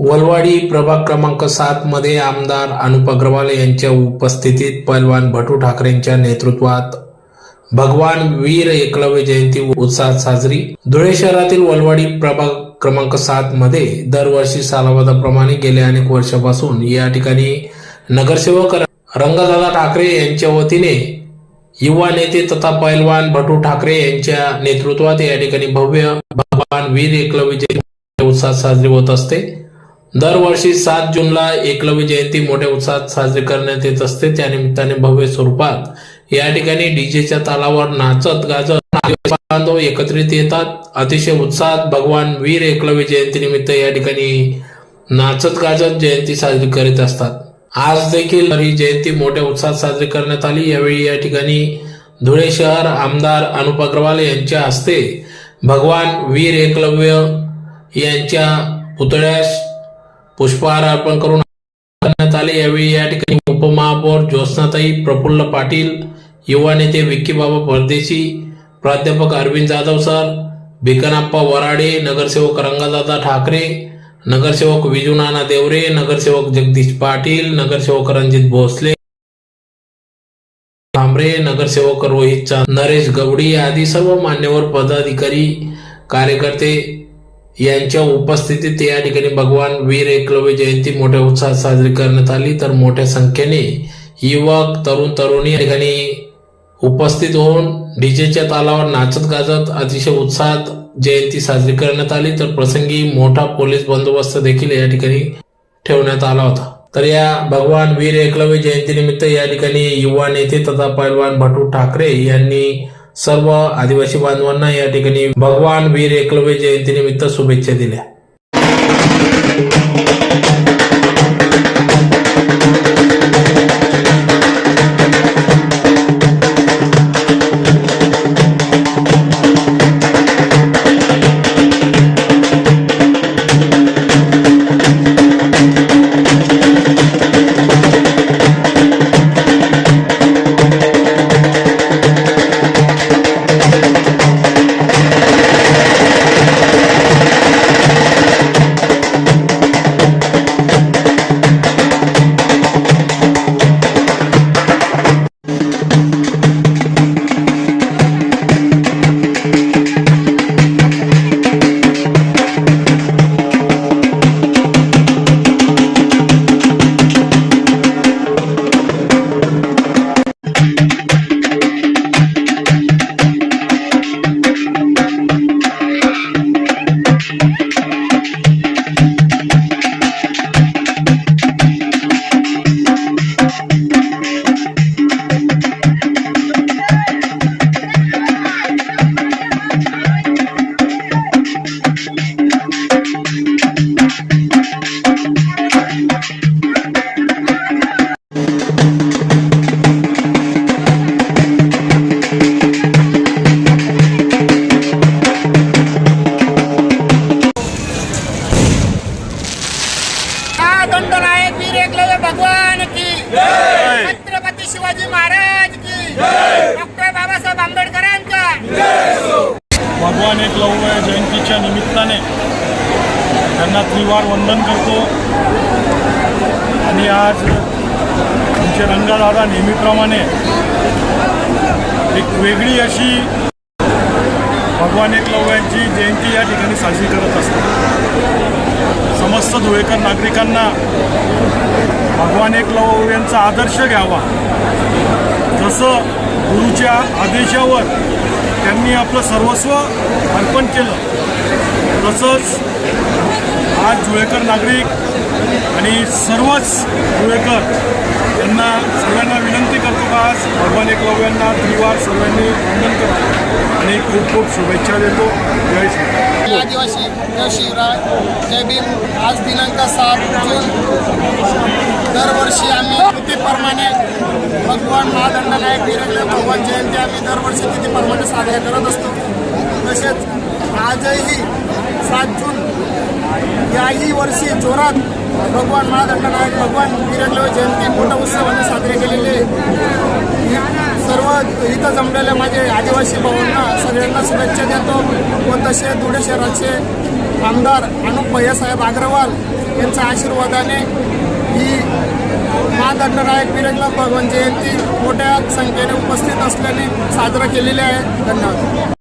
वलवाडी प्रभाग क्रमांक 7 मध्ये आमदार अनुप अग्रवाल यांच्या उपस्थितीत पैलवान भटू ठाकरेंच्या नेतृत्वात भगवान वीर एकलव्य जयंती उत्साहात साजरी। धुळे शहरातील वलवाडी प्रभाग क्रमांक 7 मध्ये दरवर्षी सालाबादाप्रमाणे गेल्या अनेक वर्षापासून या ठिकाणी नगरसेवक रंगदादा ठाकरे यांच्या वतीने युवा नेते तथा पैलवान भटू ठाकरे यांच्या नेतृत्वात या ठिकाणी भव्य भगवान वीर एकलव्य जयंती उत्साहात साजरी होत असते। दरवर्षी 7 जूनला एकलव्य जयंती मोठ्या उत्साहात साजरी करण्यात येत असते। त्यानिमित्ताने भव्य स्वरूपात या ठिकाणी डीजेच्या तालावर नाचत गाजत बांधव एकत्रित येतात। अतिशय उत्साहात भगवान वीर एकलव्य जयंती निमित्त या ठिकाणी नाचत गाजत जयंती साजरी करीत असतात। आज देखील ही जयंती मोठ्या उत्साहात साजरी करण्यात आली। यावेळी या ठिकाणी धुळे शहर आमदार अनुप अग्रवाल यांच्या हस्ते भगवान वीर एकलव्य यांच्या पुतळ्यास पुष्पहार अर्पण करून करण्यात आले। यावेळी या ठिकाणी उपमहापौर ज्योत्स्नाताई प्रफुल्ल पाटील, युवा नेते विक्की बाबा परदेशी, प्राध्यापक अरविंद जाधव सर, भिकनाप्पा वराडे, नगरसेवक रंगदादा ठाकरे, नगरसेवक विजू नाना देवरे, नगरसेवक जगदीश पाटील, नगरसेवक रणजित भोसले भामरे, नगरसेवक रोहित चांद, नरेश गवडी आदी सर्व मान्यवर पदाधिकारी कार्यकर्ते यांच्या उपस्थितीत या ठिकाणी भगवान वीर एकलव्य जयंती मोठ्या उत्साहात साजरी करण्यात आली। तर मोठ्या संख्येने युवक तरुण तरुणी या ठिकाणी उपस्थित होऊन डीजेच्या तालावर नाचत गाजत अतिशय उत्साहात जयंती साजरी करण्यात आली। तर प्रसंगी मोठा पोलीस बंदोबस्त देखील या ठिकाणी ठेवण्यात आला होता। तर या भगवान वीर एकलव्य जयंती निमित्त या ठिकाणी युवा नेते तथा पैलवान भटू ठाकरे यांनी सर्व आदिवासी बांधवांना या ठिकाणी भगवान वीर एकलव्य जयंती निमित्त शुभेच्छा दिल्या। भगवान की जय, छत्रपती शिवाजी महाराज की जय, डॉक्टर बाबासाहेब आंबेडकरांचा जय। भगवान एकलव्य जयंतीच्या निमित्ताने त्यांना त्रिवार वंदन करतो आणि आज आमचे रंगदादा नेहमीप्रमाणे एक वेगळी अशी भगवान एकलव्यांची जयंती या ठिकाणी साजरी करत असतात। समस्त धुळेकर नागरिकांना भगवान एकलव्यांचा आदर्श घ्यावा। जसं गुरुच्या आदेशावर त्यांनी आपलं सर्वस्व अर्पण केलं, तसंच आज धुळेकर नागरिक आणि सर्वच धुळेकर यांना सगळ्यांना विनंती करतो का आज भगवान एकलव्यांना त्रिवार सर्वांनी वंदन करतो आणि खूप खूप शुभेच्छा देतो। जय श्री आदिवासी जय शिवराय जय भीम। आज दिनांक 7 जून दरवर्षी आम्ही तिथीप्रमाणे भगवान महादंडनायक वीर एकलव्य भगवान जयंती आम्ही दरवर्षी तिथीप्रमाणे साजरा करत असतो। तसेच आजही 7 जून याही वर्षी जोरात भगवान महादंडनायक भगवान वीर एकलव्य जयंती मोठ्या उत्सवाने साजरी केलेली सर्व इथं जमलेल्या माझे आदिवासी भावांना सगळ्यांना शुभेच्छा देतो व तसे धुळे शहराचे आमदार अनुप भैयासाहेब अग्रवाल यांच्या आशीर्वादाने ही महादंडनायक वीर एकलव्य भगवान जयंती मोठ्या संख्येने उपस्थित असल्याने साजरा केलेली आहे. धन्यवाद.